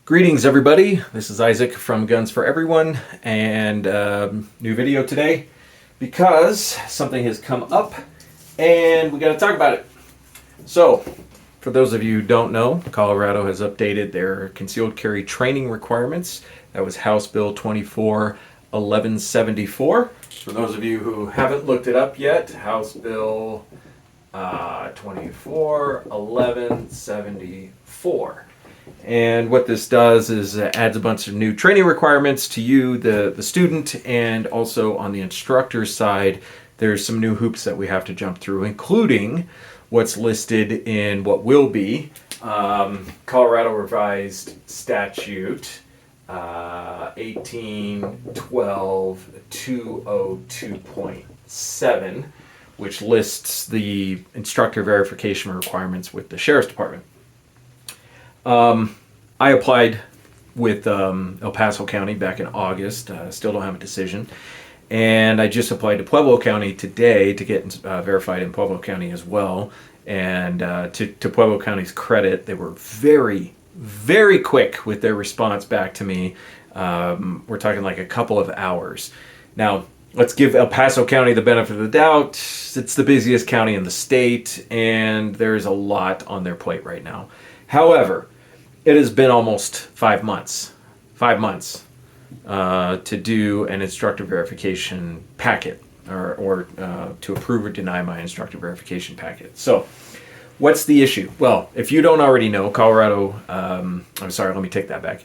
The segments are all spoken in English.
Greetings, everybody. This is Isaac from Guns for Everyone, and new video today because something has come up and we got to talk about it. So, for those of you who don't know, Colorado has updated their concealed carry training requirements. That was House Bill 24-1174. For those of you who haven't looked it up yet, House Bill 24-1174. And what this does is adds a bunch of new training requirements to you, the student, and also on the instructor side, there's some new hoops that we have to jump through, including what's listed in what will be Colorado Revised Statute 1812-202.7, which lists the instructor verification requirements with the Sheriff's Department. I applied with El Paso County back in August. Still don't have a decision. And I just applied to Pueblo County today to get verified in Pueblo County as well. And to Pueblo County's credit, they were very, very quick with their response back to me. We're talking like a couple of hours. Now, let's give El Paso County the benefit of the doubt. It's the busiest county in the state, and there's a lot on their plate right now. However, it has been almost 5 months to do an instructor verification packet or to approve or deny my instructor verification packet. So what's the issue? Well, if you don't already know, Colorado, let me take that back.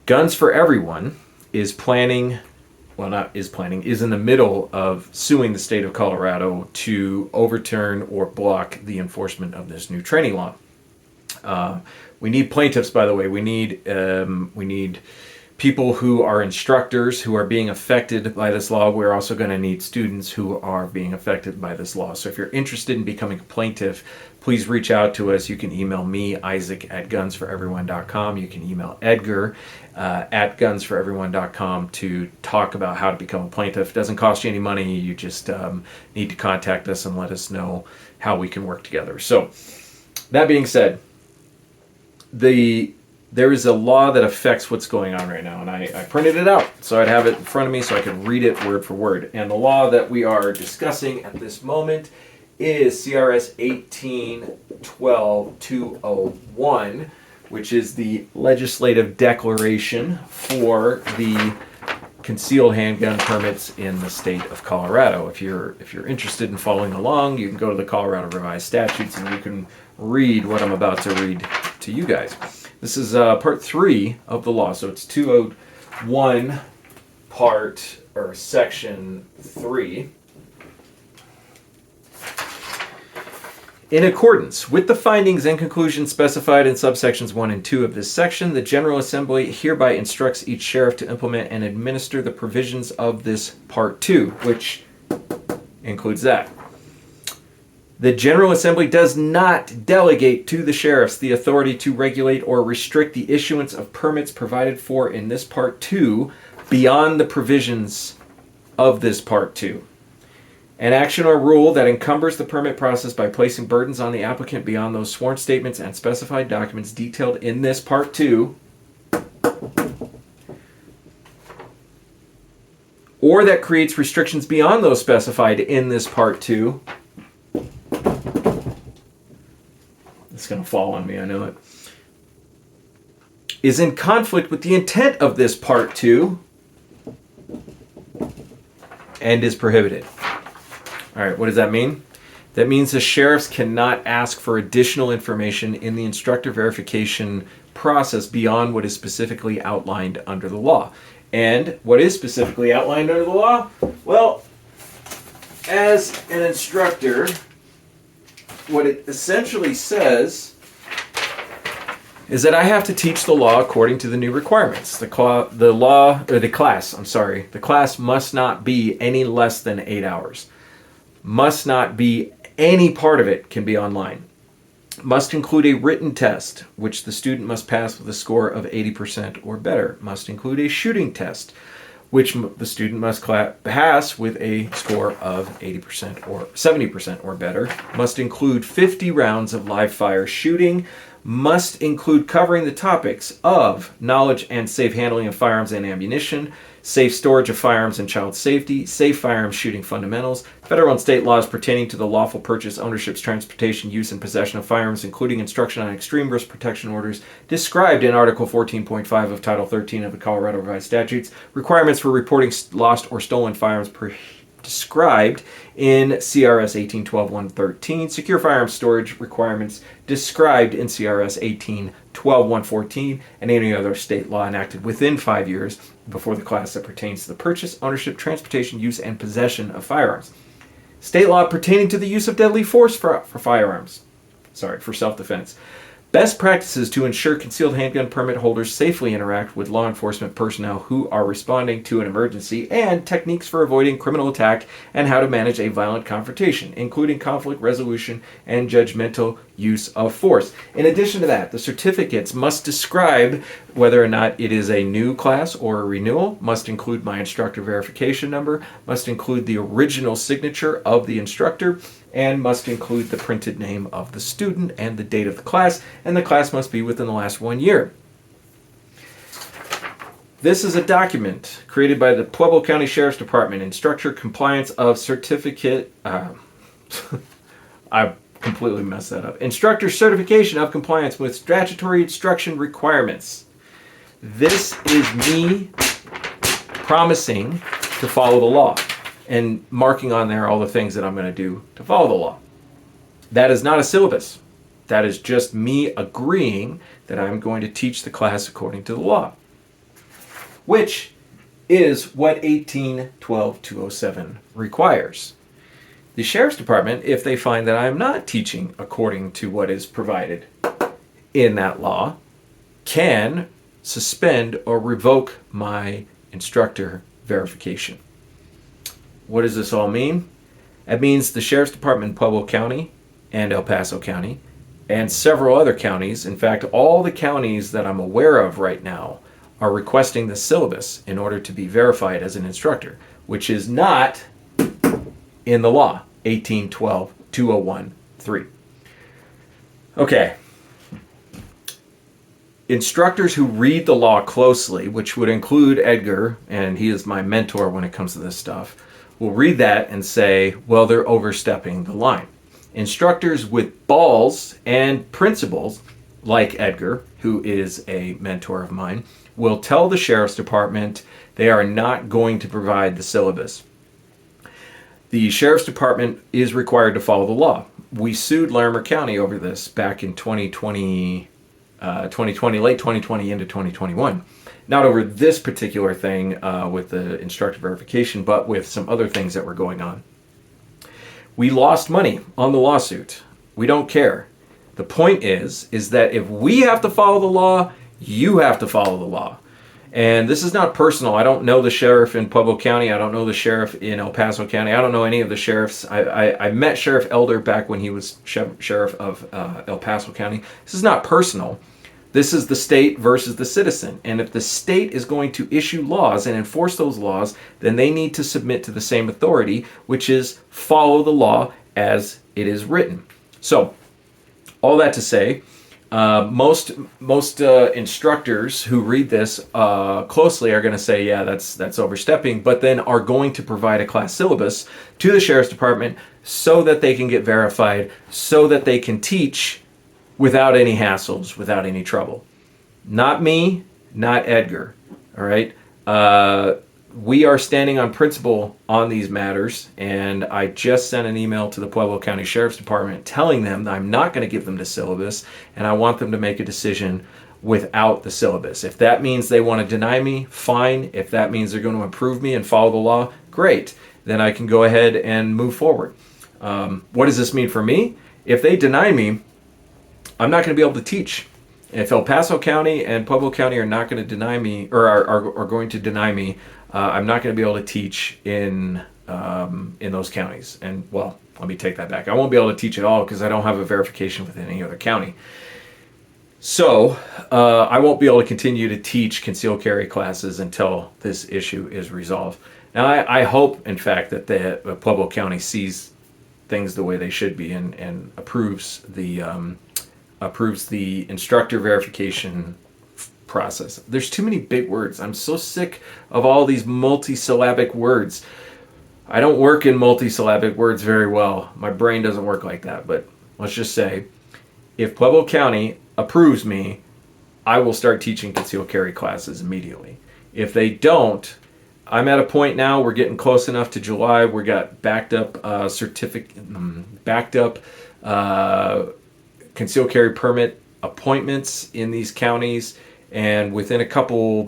Guns for Everyone is in the middle of suing the state of Colorado to overturn or block the enforcement of this new training law. We need plaintiffs, by the way. We need people who are instructors who are being affected by this law. We're also going to need students who are being affected by this law. So if you're interested in becoming a plaintiff, please reach out to us. You can email me, Isaac, at gunsforeveryone.com. You can email Edgar at gunsforeveryone.com to talk about how to become a plaintiff. It doesn't cost you any money. You just need to contact us and let us know how we can work together. So that being said, there is a law that affects what's going on right now, and I printed it out so I'd have it in front of me so I could read it word for word. And the law that we are discussing at this moment is CRS 1812-201, which is the legislative declaration for the concealed handgun permits in the state of Colorado. If you're interested in following along, you can go to the Colorado Revised Statutes and you can read what I'm about to read to you guys. This is part 3 of the law, so it's 201 section 3. In accordance with the findings and conclusions specified in subsections 1 and 2 of this section, the General Assembly hereby instructs each sheriff to implement and administer the provisions of this Part 2, which includes that. The General Assembly does not delegate to the sheriffs the authority to regulate or restrict the issuance of permits provided for in this Part 2 beyond the provisions of this Part 2. An action or rule that encumbers the permit process by placing burdens on the applicant beyond those sworn statements and specified documents detailed in this Part 2, or that creates restrictions beyond those specified in this Part 2. It's going to fall on me, I know it. Is in conflict with the intent of this Part 2 and is prohibited. All right, what does that mean? That means the sheriffs cannot ask for additional information in the instructor verification process beyond what is specifically outlined under the law. And what is specifically outlined under the law? Well, as an instructor, what it essentially says is that I have to teach the law according to the new requirements. The class must not be any less than 8 hours. Must not be any part of it can be online. Must include a written test, which the student must pass with a score of 80% or better. Must include a shooting test, which the student must pass with a score of 80% or 70% or better. Must include 50 rounds of live fire shooting. must include covering the topics of knowledge and safe handling of firearms and ammunition, safe storage of firearms and child safety, safe firearms shooting fundamentals, federal and state laws pertaining to the lawful purchase, ownership, transportation, use, and possession of firearms, including instruction on extreme risk protection orders described in Article 14.5 of Title 13 of the Colorado Revised Statutes, requirements for reporting lost or stolen firearms described in CRS 1812-113, secure firearms storage requirements described in CRS 1812-114, and any other state law enacted within 5 years before the class that pertains to the purchase, ownership, transportation, use, and possession of firearms. State law pertaining to the use of deadly force for firearms. For self-defense. Best practices to ensure concealed handgun permit holders safely interact with law enforcement personnel who are responding to an emergency, and techniques for avoiding criminal attack and how to manage a violent confrontation, including conflict resolution and judgmental use of force. In addition to that, the certificates must describe whether or not it is a new class or a renewal, must include my instructor verification number, must include the original signature of the instructor, and must include the printed name of the student and the date of the class, and the class must be within the last 1 year. This is a document created by the Pueblo County Sheriff's Department, Instructor Compliance of Certificate. I completely messed that up. Instructor Certification of Compliance with Statutory Instruction Requirements. This is me promising to follow the law and marking on there all the things that I'm going to do to follow the law. That is not a syllabus. That is just me agreeing that I'm going to teach the class according to the law, which is what 1812-207 requires. The Sheriff's Department, if they find that I am not teaching according to what is provided in that law, can suspend or revoke my instructor verification. What does this all mean? It means the Sheriff's Department in Pueblo County and El Paso County and several other counties, in fact, all the counties that I'm aware of right now, are requesting the syllabus in order to be verified as an instructor, which is not in the law, 1812-201-3. Okay. Instructors who read the law closely, which would include Edgar, and he is my mentor when it comes to this stuff, will read that and say, well, they're overstepping the line. Instructors with balls and principals, like Edgar, who is a mentor of mine, will tell the Sheriff's Department they are not going to provide the syllabus. The Sheriff's Department is required to follow the law. We sued Larimer County over this back in 2020, late 2020 into 2021. Not over this particular thing with the instructor verification, but with some other things that were going on. We lost money on the lawsuit. We don't care. The point is that if we have to follow the law, you have to follow the law. And this is not personal. I don't know the sheriff in Pueblo County. I don't know the sheriff in El Paso County. I don't know any of the sheriffs. I met Sheriff Elder back when he was sheriff of El Paso County. This is not personal. This is the state versus the citizen. And if the state is going to issue laws and enforce those laws, then they need to submit to the same authority, which is follow the law as it is written. So, all that to say, most instructors who read this closely are going to say, yeah, that's overstepping, but then are going to provide a class syllabus to the Sheriff's Department so that they can get verified, so that they can teach without any hassles, without any trouble. Not me, not Edgar. All right. We are standing on principle on these matters, and I just sent an email to the Pueblo County Sheriff's Department telling them that I'm not going to give them the syllabus, and I want them to make a decision without the syllabus. If that means they want to deny me, fine. If that means they're going to approve me and follow the law, great. Then I can go ahead and move forward. What does this mean for me? If they deny me, I'm not going to be able to teach. If El Paso County and Pueblo County are not going to deny me, or are going to deny me, I'm not going to be able to teach in those counties. And, well, let me take that back. I won't be able to teach at all because I don't have a verification within any other county. So I won't be able to continue to teach concealed carry classes until this issue is resolved. Now, I hope, in fact, that the Pueblo County sees things the way they should be and approves the approves the instructor verification process. There's too many big words. I'm so sick of all these multisyllabic words. I don't work in multisyllabic words very well. My brain doesn't work like that. But let's just say, if Pueblo County approves me, I will start teaching concealed carry classes immediately. If they don't, I'm at a point now, we're getting close enough to July. We got backed up concealed carry permit appointments in these counties. And within a couple,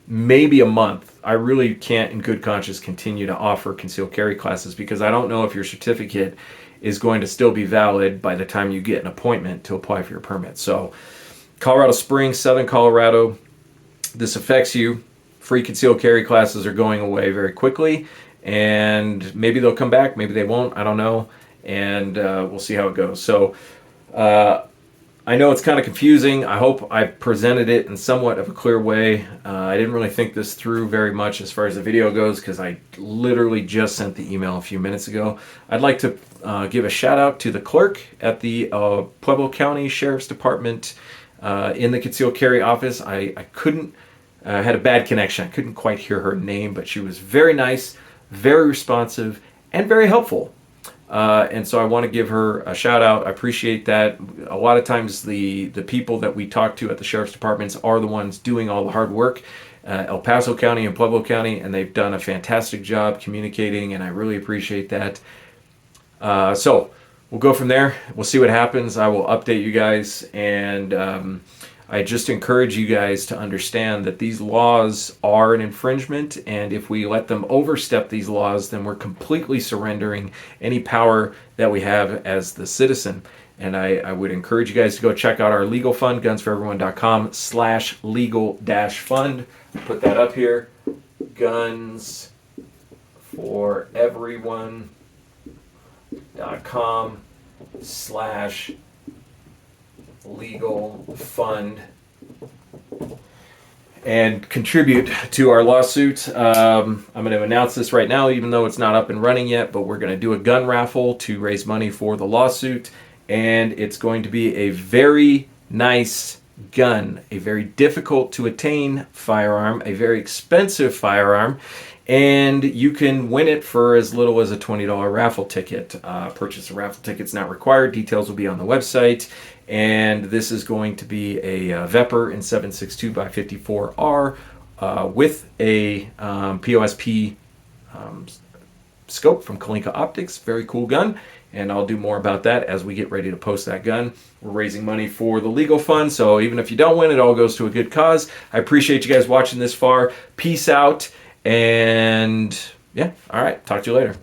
maybe a month, I really can't in good conscience continue to offer concealed carry classes, because I don't know if your certificate is going to still be valid by the time you get an appointment to apply for your permit. So Colorado Springs, Southern Colorado, this affects you. Free concealed carry classes are going away very quickly, and maybe they'll come back, maybe they won't, I don't know, and we'll see how it goes. So I know it's kind of confusing. I hope I presented it in somewhat of a clear way. I didn't really think this through very much as far as the video goes, because I literally just sent the email a few minutes ago. I'd like to give a shout out to the clerk at the Pueblo County Sheriff's Department in the concealed carry office. I couldn't, had a bad connection. I couldn't quite hear her name, but she was very nice, very responsive, and very helpful. And so I want to give her a shout out. I appreciate that. A lot of times the people that we talk to at the sheriff's departments are the ones doing all the hard work. El Paso County and Pueblo County, and they've done a fantastic job communicating, and I really appreciate that. So we'll go from there. We'll see what happens. I will update you guys, and I just encourage you guys to understand that these laws are an infringement, and if we let them overstep these laws, then we're completely surrendering any power that we have as the citizen. And I would encourage you guys to go check out our legal fund, gunsforeveryone.com/legal-fund. Put that up here, gunsforeveryone.com/legal-fund, and contribute to our lawsuit. I'm going to announce this right now, even though it's not up and running yet, but we're going to do a gun raffle to raise money for the lawsuit, and it's going to be a very nice gun, a very difficult to attain firearm, a very expensive firearm, and you can win it for as little as a $20 raffle ticket. Purchase a raffle ticket's not required. Details will be on the website. And this is going to be a Vepr in 7.62x54R with a POSP scope from Kalinka Optics. Very cool gun. And I'll do more about that as we get ready to post that gun. We're raising money for the legal fund, so even if you don't win, it all goes to a good cause. I appreciate you guys watching this far. Peace out. And yeah, all right. Talk to you later.